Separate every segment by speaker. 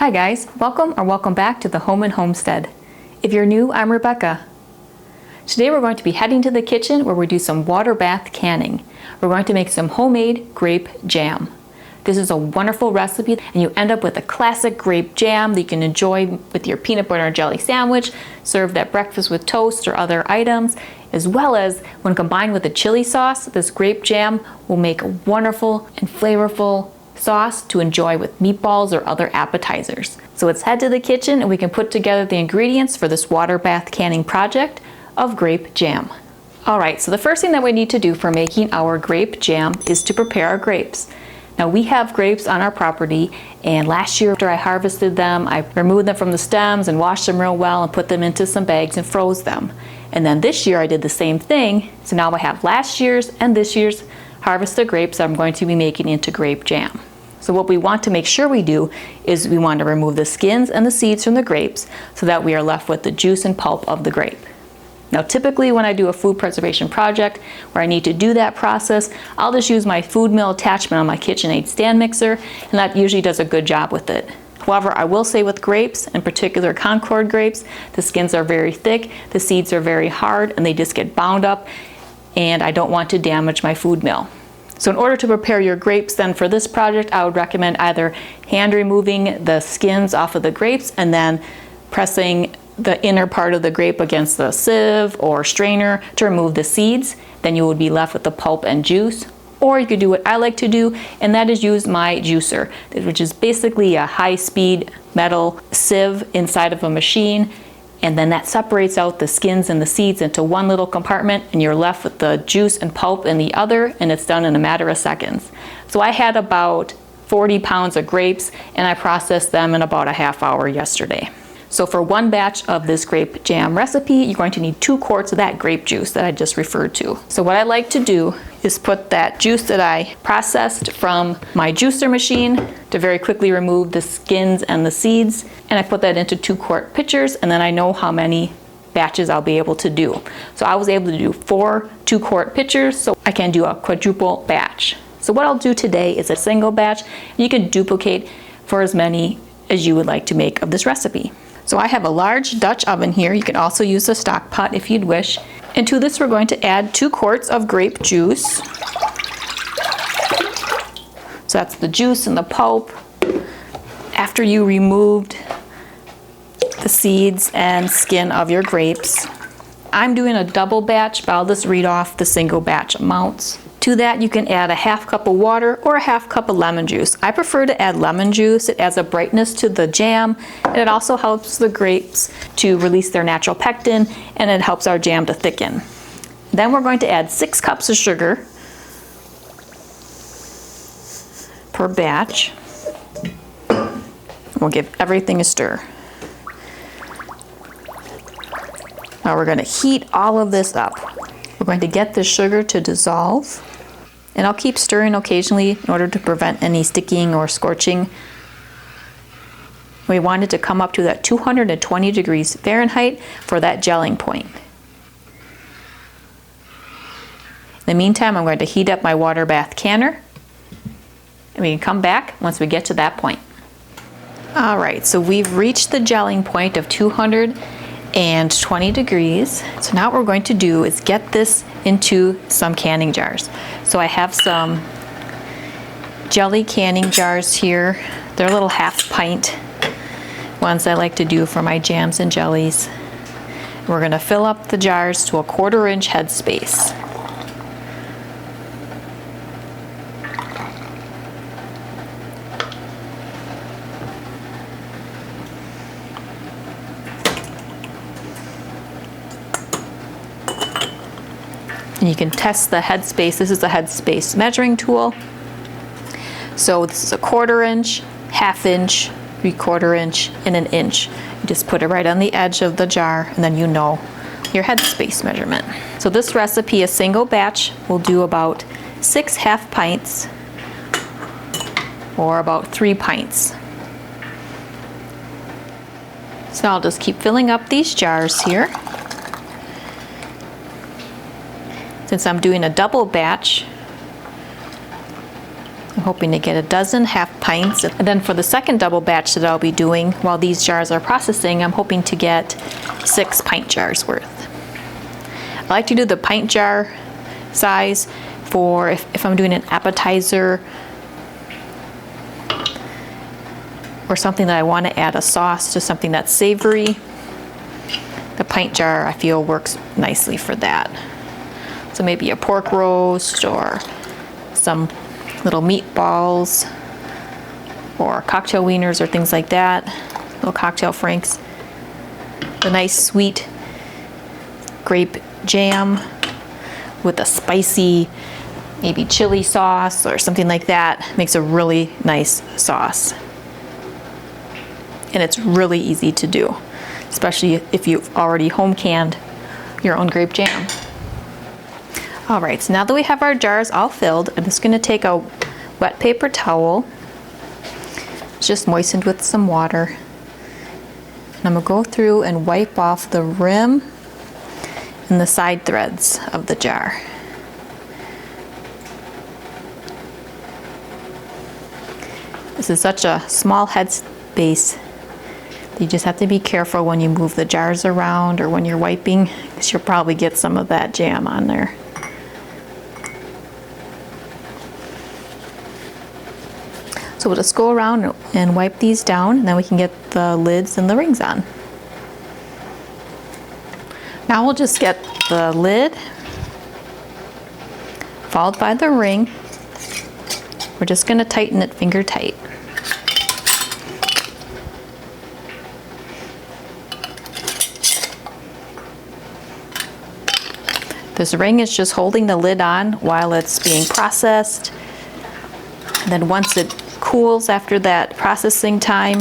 Speaker 1: Hi guys, welcome back to the Home and Homestead. If you're new, I'm Rebecca. Today we're going to be heading to the kitchen where we do some water bath canning. We're going to make some homemade grape jam. This is a wonderful recipe and you end up with a classic grape jam that you can enjoy with your peanut butter and jelly sandwich, served at breakfast with toast or other items, as well as when combined with a chili sauce, this grape jam will make a wonderful and flavorful sauce to enjoy with meatballs or other appetizers. So let's head to the kitchen and we can put together the ingredients for this water bath canning project of grape jam. Alright, so the first thing that we need to do for making our grape jam is to prepare our grapes. Now we have grapes on our property, and last year after I harvested them, I removed them from the stems and washed them real well and put them into some bags and froze them. And then this year I did the same thing, so now I have last year's and this year's harvested grapes that I'm going to be making into grape jam. So what we want to make sure we do is we want to remove the skins and the seeds from the grapes so that we are left with the juice and pulp of the grape. Now typically when I do a food preservation project where I need to do that process, I'll just use my food mill attachment on my KitchenAid stand mixer, and that usually does a good job with it. However, I will say with grapes, in particular Concord grapes, the skins are very thick, the seeds are very hard, and they just get bound up, and I don't want to damage my food mill. So in order to prepare your grapes then for this project, I would recommend either hand removing the skins off of the grapes and then pressing the inner part of the grape against the sieve or strainer to remove the seeds. Then you would be left with the pulp and juice. Or you could do what I like to do, and that is use my juicer, which is basically a high-speed metal sieve inside of a machine, and then that separates out the skins and the seeds into one little compartment, and you're left with the juice and pulp in the other, and it's done in a matter of seconds. So I had about 40 pounds of grapes, and I processed them in about a half hour yesterday. So for one batch of this grape jam recipe, you're going to need 2 quarts of that grape juice that I just referred to. So what I like to do is put that juice that I processed from my juicer machine to very quickly remove the skins and the seeds, and I put that into 2-quart pitchers, and then I know how many batches I'll be able to do. So I was able to do 4 2-quart pitchers, so I can do a quadruple batch. So what I'll do today is a single batch. You can duplicate for as many as you would like to make of this recipe. So I have a large Dutch oven here. You can also use a stock pot if you'd wish. And to this we're going to add 2 quarts of grape juice. So that's the juice and the pulp after you removed the seeds and skin of your grapes. I'm doing a double batch, but I'll just read off the single batch amounts. To that you can add a half cup of water or a half cup of lemon juice. I prefer to add lemon juice. It adds a brightness to the jam, and it also helps the grapes to release their natural pectin, and it helps our jam to thicken. Then we're going to add 6 cups of sugar per batch. We'll give everything a stir. Now we're going to heat all of this up. We're going to get the sugar to dissolve. And I'll keep stirring occasionally in order to prevent any sticking or scorching. We want it to come up to that 220 degrees Fahrenheit for that gelling point. In the meantime, I'm going to heat up my water bath canner, and we can come back once we get to that point. Alright, so we've reached the gelling point of 220 degrees. So now what we're going to do is get this into some canning jars. So I have some jelly canning jars here. They're little half-pint ones I like to do for my jams and jellies. We're going to fill up the jars to a 1/4 inch head space. And you can test the headspace. This is a headspace measuring tool. So this is a 1/4 inch, 1/2 inch, 3/4 inch, and 1 inch. You just put it right on the edge of the jar, and then you know your headspace measurement. So this recipe, a single batch, will do about 6 half pints or about 3 pints. So I'll just keep filling up these jars here. Since I'm doing a double batch, I'm hoping to get a dozen half pints. And then for the second double batch that I'll be doing while these jars are processing, I'm hoping to get 6 pint jars worth. I like to do the pint jar size for if I'm doing an appetizer or something that I want to add a sauce to something that's savory. The pint jar I feel works nicely for that. So maybe a pork roast or some little meatballs or cocktail wieners or things like that, little cocktail franks. The nice sweet grape jam with a spicy maybe chili sauce or something like that makes a really nice sauce. And it's really easy to do, especially if you've already home canned your own grape jam. All right, so now that we have our jars all filled, I'm just gonna take a wet paper towel, just moistened with some water. And I'm gonna go through and wipe off the rim and the side threads of the jar. This is such a small head space. You just have to be careful when you move the jars around or when you're wiping, because you'll probably get some of that jam on there. So we'll just go around and wipe these down, and then we can get the lids and the rings on. Now we'll just get the lid, followed by the ring. We're just going to tighten it finger tight. This ring is just holding the lid on while it's being processed. And then once it cools after that processing time,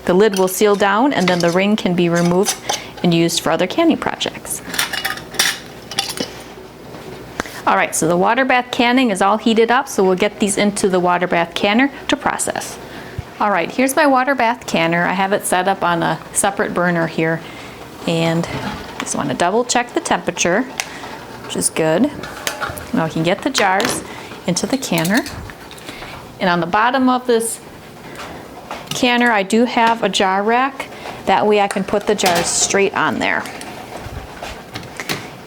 Speaker 1: the lid will seal down, and then the ring can be removed and used for other canning projects. All right, so the water bath canning is all heated up, so we'll get these into the water bath canner to process. All right, here's my water bath canner. I have it set up on a separate burner here, and just want to double check the temperature, which is good. Now we can get the jars into the canner. And on the bottom of this canner, I do have a jar rack. That way I can put the jars straight on there.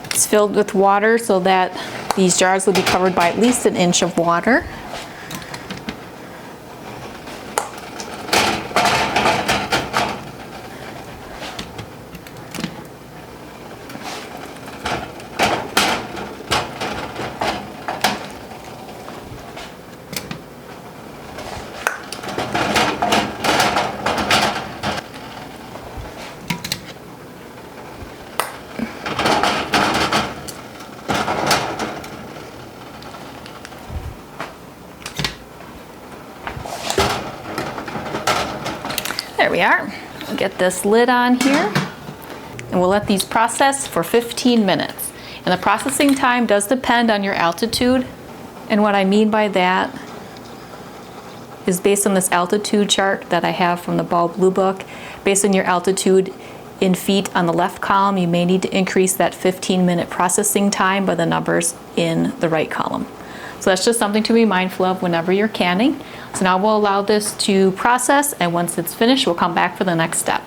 Speaker 1: It's filled with water so that these jars will be covered by at least 1 inch of water. There we are. We'll get this lid on here, and we'll let these process for 15 minutes. And the processing time does depend on your altitude. And what I mean by that is based on this altitude chart that I have from the Ball Blue Book. Based on your altitude in feet on the left column, you may need to increase that 15-minute processing time by the numbers in the right column. So that's just something to be mindful of whenever you're canning. So now we'll allow this to process, and once it's finished, we'll come back for the next step.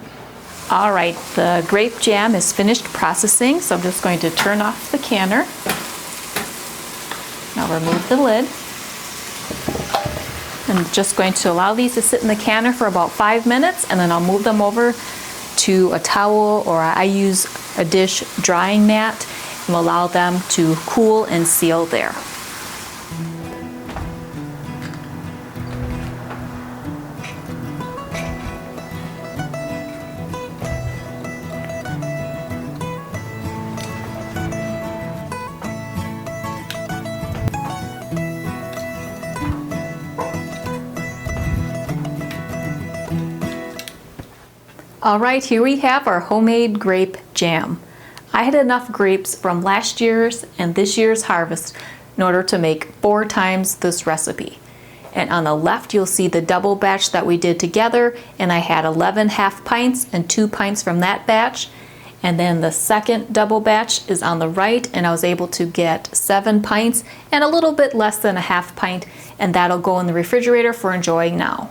Speaker 1: All right, the grape jam is finished processing, so I'm just going to turn off the canner. Now remove the lid. I'm just going to allow these to sit in the canner for about 5 minutes, and then I'll move them over to a towel, or I use a dish drying mat, and allow them to cool and seal there. All right, here we have our homemade grape jam. I had enough grapes from last year's and this year's harvest in order to make 4 times this recipe. And on the left, you'll see the double batch that we did together, and I had 11 half pints and 2 pints from that batch. And then the second double batch is on the right, and I was able to get 7 pints and a little bit less than a half pint, and that'll go in the refrigerator for enjoying now.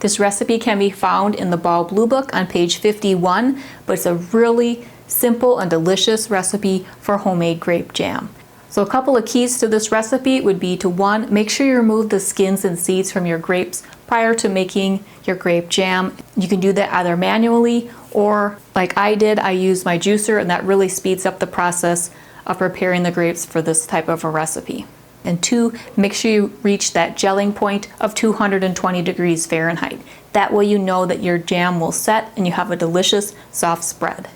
Speaker 1: This recipe can be found in the Ball Blue Book on page 51, but it's a really simple and delicious recipe for homemade grape jam. So a couple of keys to this recipe would be to 1, make sure you remove the skins and seeds from your grapes prior to making your grape jam. You can do that either manually or like I did, I used my juicer, and that really speeds up the process of preparing the grapes for this type of a recipe. And 2, make sure you reach that gelling point of 220 degrees Fahrenheit. That way you know that your jam will set and you have a delicious soft spread.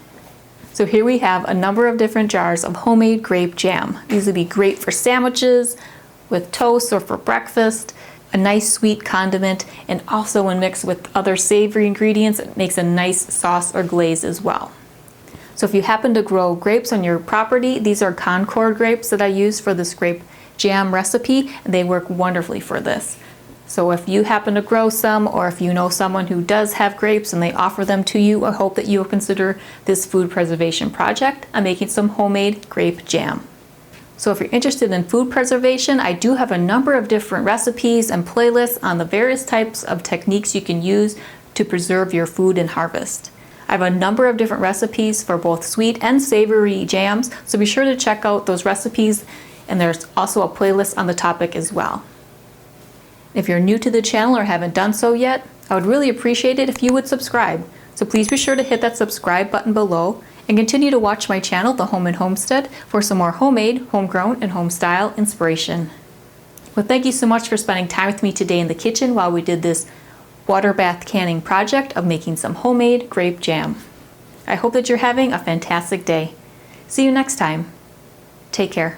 Speaker 1: So here we have a number of different jars of homemade grape jam. These would be great for sandwiches, with toast, or for breakfast. A nice sweet condiment, and also when mixed with other savory ingredients, it makes a nice sauce or glaze as well. So if you happen to grow grapes on your property, these are Concord grapes that I use for this grape jam recipe, and they work wonderfully for this. So if you happen to grow some, or if you know someone who does have grapes and they offer them to you, I hope that you will consider this food preservation project on making some homemade grape jam. So if you're interested in food preservation, I do have a number of different recipes and playlists on the various types of techniques you can use to preserve your food and harvest. I have a number of different recipes for both sweet and savory jams, so be sure to check out those recipes, and there's also a playlist on the topic as well. If you're new to the channel or haven't done so yet, I would really appreciate it if you would subscribe. So please be sure to hit that subscribe button below and continue to watch my channel, The Home and Homestead, for some more homemade, homegrown, and home-style inspiration. Well, thank you so much for spending time with me today in the kitchen while we did this water bath canning project of making some homemade grape jam. I hope that you're having a fantastic day. See you next time. Take care.